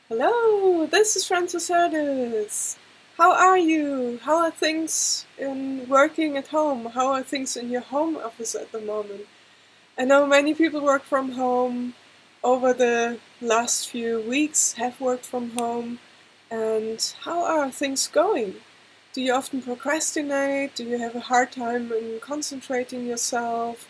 Hello, this is Francis Herdis. How are you? How are things in working at home? How are things in your home office at the moment? I know many people work from home over the last few weeks, have worked from home. And how are things going? Do you often procrastinate? Do you have a hard time in concentrating yourself?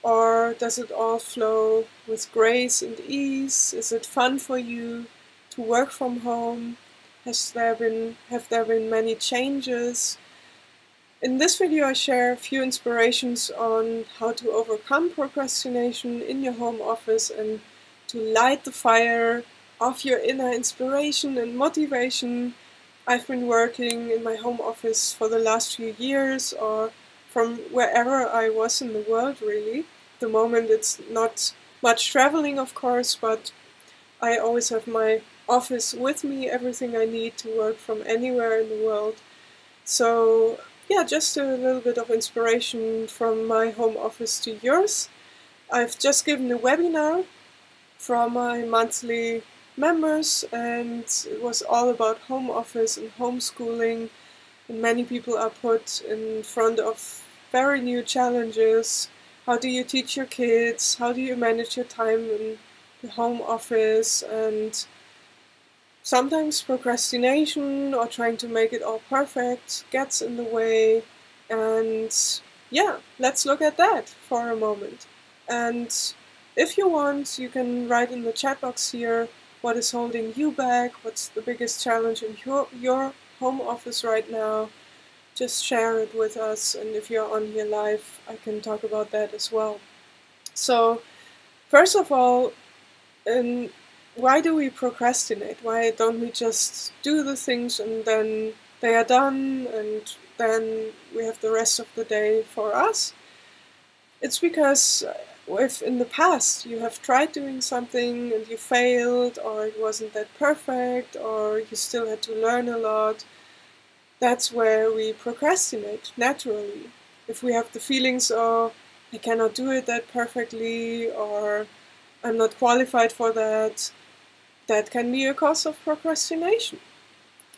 Or does it all flow with grace and ease? Is it fun for you to work from home? Have there been many changes? In this video I share a few inspirations on how to overcome procrastination in your home office and to light the fire of your inner inspiration and motivation. I've been working in my home office for the last few years, or from wherever I was in the world really. At the moment it's not much traveling, of course, but I always have my office with me, everything I need to work from anywhere in the world. So yeah, just a little bit of inspiration from my home office to yours. I've just given a webinar for my monthly members, and it was all about home office and homeschooling, and many people are put in front of very new challenges. How do you teach your kids? How do you manage your time in the home office? And sometimes procrastination or trying to make it all perfect gets in the way. And yeah, let's look at that for a moment. And if you want, you can write in the chat box here what is holding you back, what's the biggest challenge in your home office right now. Just share it with us, and if you're on here live, I can talk about that as well. So, first of all, why do we procrastinate? Why don't we just do the things and then they are done and then we have the rest of the day for us? It's because if in the past you have tried doing something and you failed, or it wasn't that perfect, or you still had to learn a lot, that's where we procrastinate naturally. If we have the feelings, oh, I cannot do it that perfectly, or I'm not qualified for that, that can be a cause of procrastination.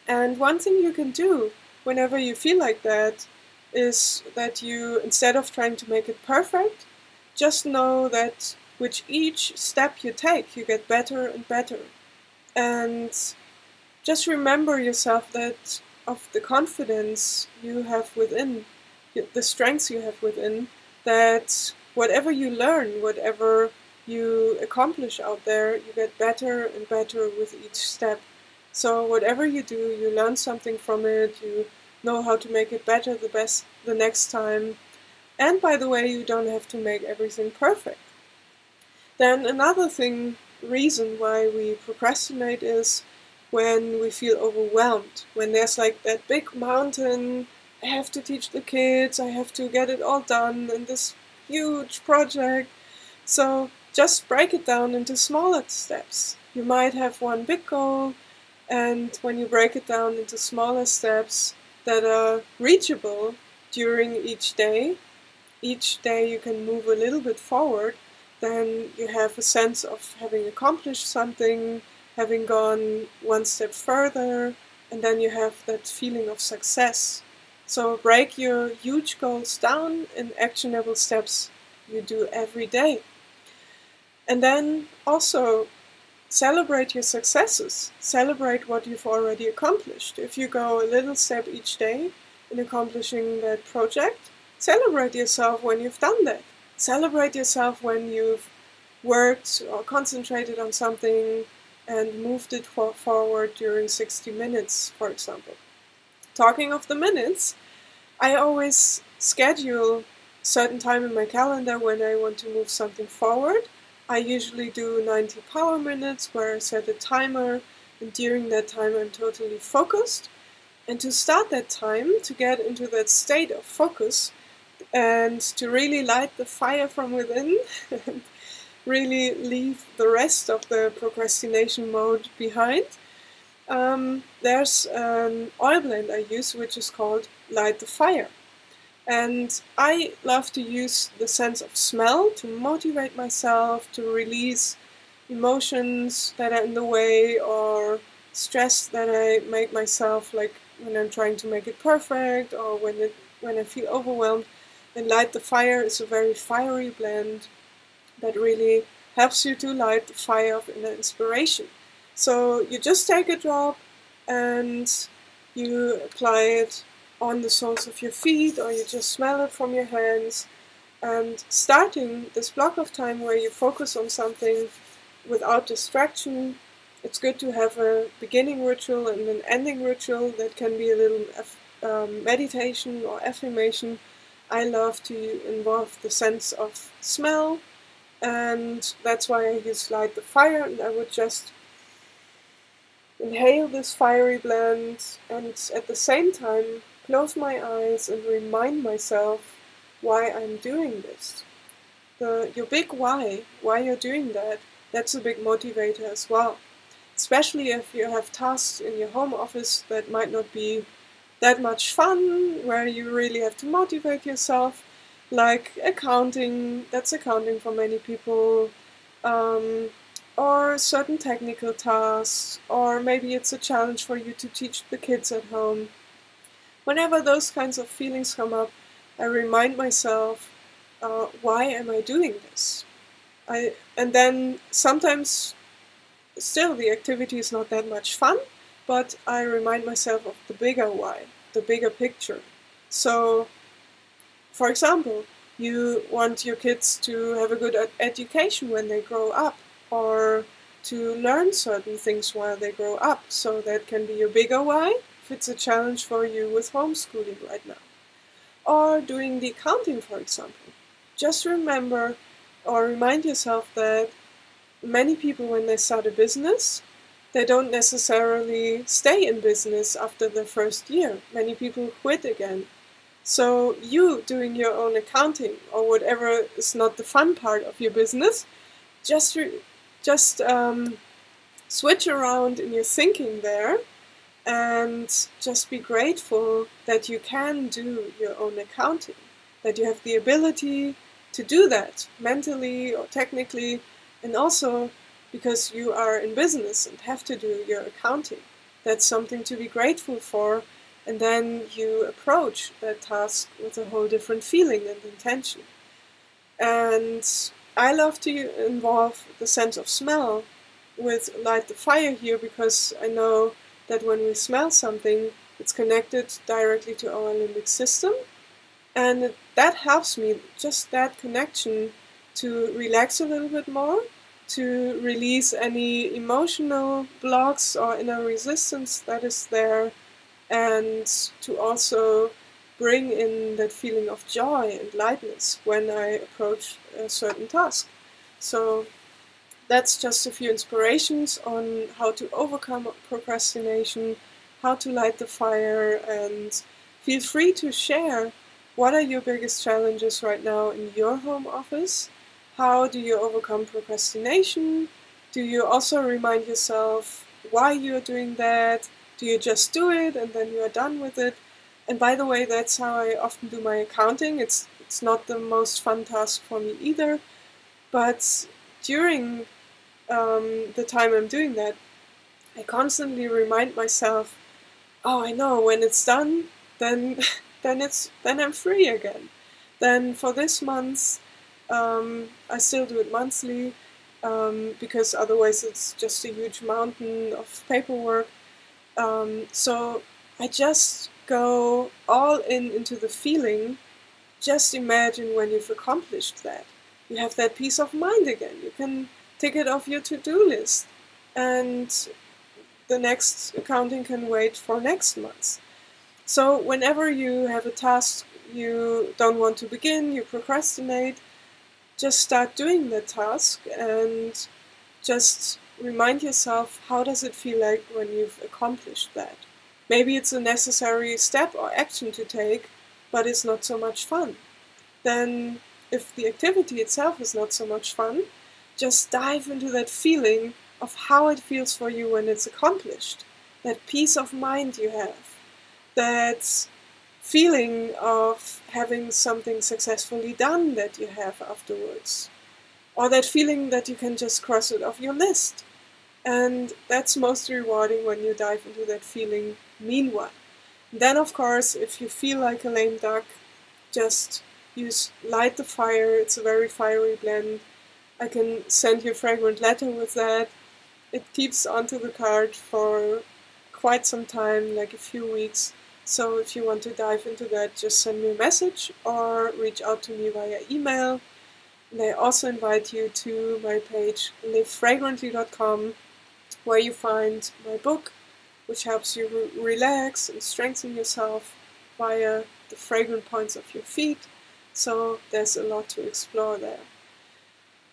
And one thing you can do whenever you feel like that is that you, instead of trying to make it perfect, just know that with each step you take, you get better and better. And just remember yourself that of the confidence you have within, the strengths you have within, that whatever you learn, whatever you accomplish out there, you get better and better with each step. So whatever you do, you learn something from it, you know how to make it better the next time. And by the way, you don't have to make everything perfect. Then another reason why we procrastinate is when we feel overwhelmed. When there's like that big mountain, I have to teach the kids, I have to get it all done, and this huge project. So just break it down into smaller steps. You might have one big goal, and when you break it down into smaller steps that are reachable during each day you can move a little bit forward, then you have a sense of having accomplished something, having gone one step further, and then you have that feeling of success. So break your huge goals down in actionable steps you do every day. And then also celebrate your successes. Celebrate what you've already accomplished. If you go a little step each day in accomplishing that project, celebrate yourself when you've done that. Celebrate yourself when you've worked or concentrated on something and moved it forward during 60 minutes, for example. Talking of the minutes, I always schedule a certain time in my calendar when I want to move something forward. I usually do 90 power minutes where I set a timer, and during that time I'm totally focused. And to start that time, to get into that state of focus and to really light the fire from within and really leave the rest of the procrastination mode behind, there's an oil blend I use which is called Light the Fire. And I love to use the sense of smell to motivate myself, to release emotions that are in the way, or stress that I make myself, like when I'm trying to make it perfect, or when I feel overwhelmed, then Light the Fire is a very fiery blend that really helps you to light the fire of inner inspiration. So you just take a drop and you apply it on the soles of your feet, or you just smell it from your hands. And starting this block of time where you focus on something without distraction, it's good to have a beginning ritual and an ending ritual that can be a little meditation or affirmation. I love to involve the sense of smell, and that's why I use Light the Fire, and I would just inhale this fiery blend and at the same time close my eyes and remind myself why I'm doing this. Your big why you're doing that, that's a big motivator as well. Especially if you have tasks in your home office that might not be that much fun, where you really have to motivate yourself, like accounting, that's accounting for many people, or certain technical tasks, or maybe it's a challenge for you to teach the kids at home. Whenever those kinds of feelings come up, I remind myself, why am I doing this? And then sometimes still the activity is not that much fun, but I remind myself of the bigger why, the bigger picture. So, for example, you want your kids to have a good education when they grow up, or to learn certain things while they grow up. So that can be your bigger why, if it's a challenge for you with homeschooling right now. Or doing the accounting, for example. Just remember or remind yourself that many people, when they start a business, they don't necessarily stay in business after the first year. Many people quit again. So you doing your own accounting, or whatever is not the fun part of your business, just switch around in your thinking there, and just be grateful that you can do your own accounting, that you have the ability to do that mentally or technically, and also because you are in business and have to do your accounting. That's something to be grateful for, and then you approach that task with a whole different feeling and intention. And I love to involve the sense of smell with Light the Fire here, because I know that when we smell something, it's connected directly to our limbic system, and that helps me, just that connection, to relax a little bit more, to release any emotional blocks or inner resistance that is there, and to also bring in that feeling of joy and lightness when I approach a certain task. So that's just a few inspirations on how to overcome procrastination, how to light the fire, and feel free to share what are your biggest challenges right now in your home office. How do you overcome procrastination? Do you also remind yourself why you're doing that? Do you just do it and then you are done with it? And by the way, that's how I often do my accounting. It's not the most fun task for me either, but during the time I'm doing that, I constantly remind myself, oh, I know, when it's done, then I'm free again. Then for this month, I still do it monthly, because otherwise it's just a huge mountain of paperwork. So I just go all into the feeling. Just imagine when you've accomplished that. You have that peace of mind again. You can tick it off your to-do list, and the next accounting can wait for next month. So whenever you have a task you don't want to begin, you procrastinate, just start doing the task and just remind yourself, how does it feel like when you've accomplished that? Maybe it's a necessary step or action to take, but it's not so much fun. Then, if the activity itself is not so much fun, just dive into that feeling of how it feels for you when it's accomplished. That peace of mind you have. That feeling of having something successfully done that you have afterwards. or that feeling that you can just cross it off your list. And that's most rewarding when you dive into that feeling meanwhile. Then, of course, if you feel like a lame duck, just light the fire. It's a very fiery blend. I can send you a fragrant letter with that. It keeps onto the card for quite some time, like a few weeks. So if you want to dive into that, just send me a message or reach out to me via email. And I also invite you to my page livefragrantly.com, where you find my book, which helps you relax and strengthen yourself via the fragrant points of your feet. So there's a lot to explore there.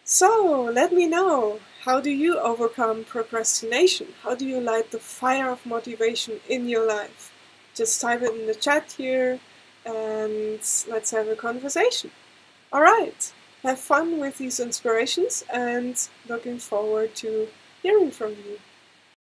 So let me know, how do you overcome procrastination? How do you light the fire of motivation in your life? Just type it in the chat here and let's have a conversation. Alright, have fun with these inspirations and looking forward to hearing from you.